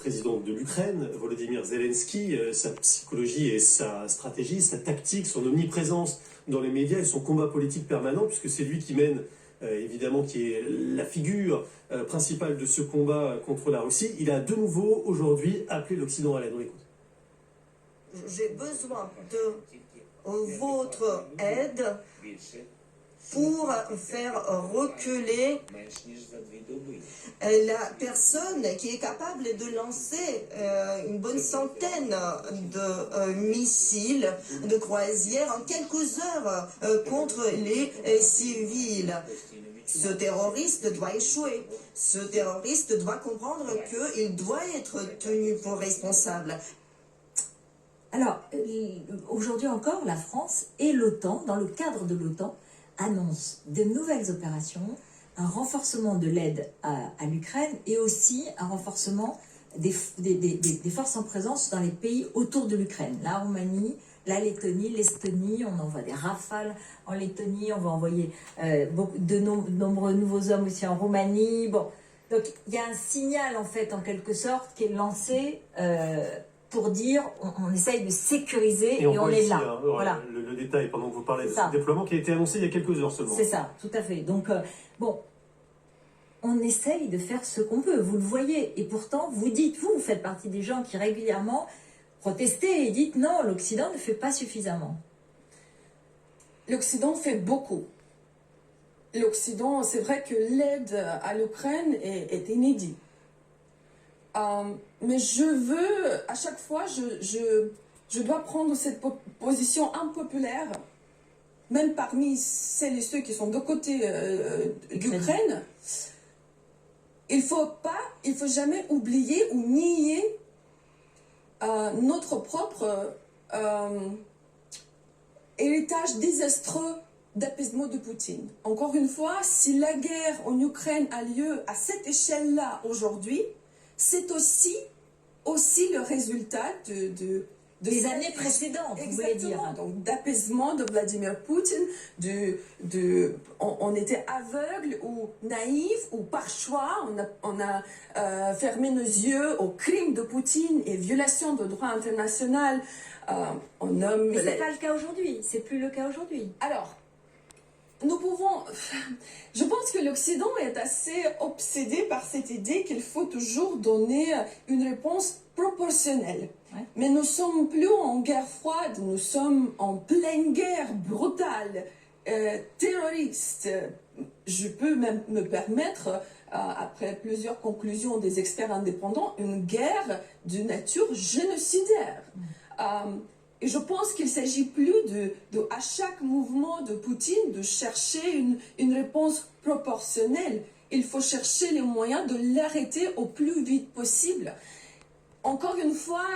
président de l'Ukraine, Volodymyr Zelensky, sa psychologie et sa stratégie, sa tactique, son omniprésence dans les médias et son combat politique permanent, puisque c'est lui qui mène, évidemment, qui est la figure principale de ce combat contre la Russie. Il a de nouveau, aujourd'hui, appelé l'Occident à l'aide. On l'écoute. J'ai besoin de votre aide pour faire reculer la personne qui est capable de lancer une bonne centaine de missiles de croisière en quelques heures contre les civils. Ce terroriste doit échouer. Ce terroriste doit comprendre qu'il doit être tenu pour responsable. Alors, aujourd'hui encore, la France et l'OTAN, dans le cadre de l'OTAN, annoncent de nouvelles opérations, un renforcement de l'aide à l'Ukraine et aussi un renforcement des forces en présence dans les pays autour de l'Ukraine. La Roumanie, la Lettonie, l'Estonie, on envoie des Rafales en Lettonie, on va envoyer de nombreux nouveaux hommes aussi en Roumanie. Bon, donc il y a un signal en fait, en quelque sorte, qui est lancé pour dire on essaye de sécuriser et on est là. Hein, voilà. Le détail, pendant que vous parlez de ce déploiement qui a été annoncé il y a quelques heures seulement. C'est ça, tout à fait. Donc, bon, on essaye de faire ce qu'on peut, vous le voyez. Et pourtant, vous dites, vous faites partie des gens qui régulièrement protestez et dites non, l'Occident ne fait pas suffisamment. L'Occident fait beaucoup. L'Occident, c'est vrai que l'aide à l'Ukraine est inédite. Mais je veux, à chaque fois, je dois prendre cette position impopulaire, même parmi celles et ceux qui sont de côté d'Ukraine. Il faut jamais oublier ou nier notre propre héritage désastreux d'apaisement de Poutine. Encore une fois, si la guerre en Ukraine a lieu à cette échelle-là aujourd'hui, c'est aussi le résultat des années précédentes, vous voulez dire. Donc d'apaisement de Vladimir Poutine, on était aveugle ou naïf ou par choix, on a fermé nos yeux aux crimes de Poutine et violations de droit international. Mais c'est pas le cas aujourd'hui, c'est plus le cas aujourd'hui. Alors, je pense que l'Occident est assez obsédé par cette idée qu'il faut toujours donner une réponse proportionnelle. Ouais. Mais nous sommes plus en guerre froide, nous sommes en pleine guerre brutale, terroriste. Je peux même me permettre, après plusieurs conclusions des experts indépendants, une guerre de nature génocidaire. Et je pense qu'il ne s'agit plus à chaque mouvement de Poutine de chercher une réponse proportionnelle. Il faut chercher les moyens de l'arrêter au plus vite possible. Encore une fois,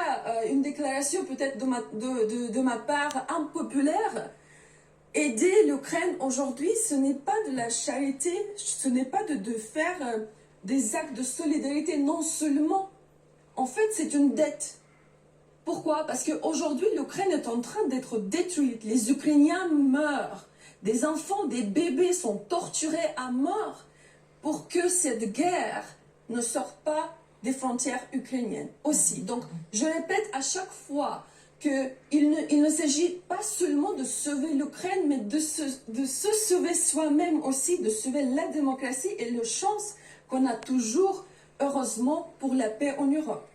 une déclaration peut-être de ma part impopulaire. Aider l'Ukraine aujourd'hui, ce n'est pas de la charité, ce n'est pas de faire des actes de solidarité, non seulement. En fait, c'est une dette. Pourquoi? Parce qu'aujourd'hui, l'Ukraine est en train d'être détruite. Les Ukrainiens meurent. Des enfants, des bébés sont torturés à mort pour que cette guerre ne sorte pas des frontières ukrainiennes aussi. Donc, je répète à chaque fois qu'il ne s'agit pas seulement de sauver l'Ukraine, mais de se sauver soi-même aussi, de sauver la démocratie et la chance qu'on a toujours, heureusement, pour la paix en Europe.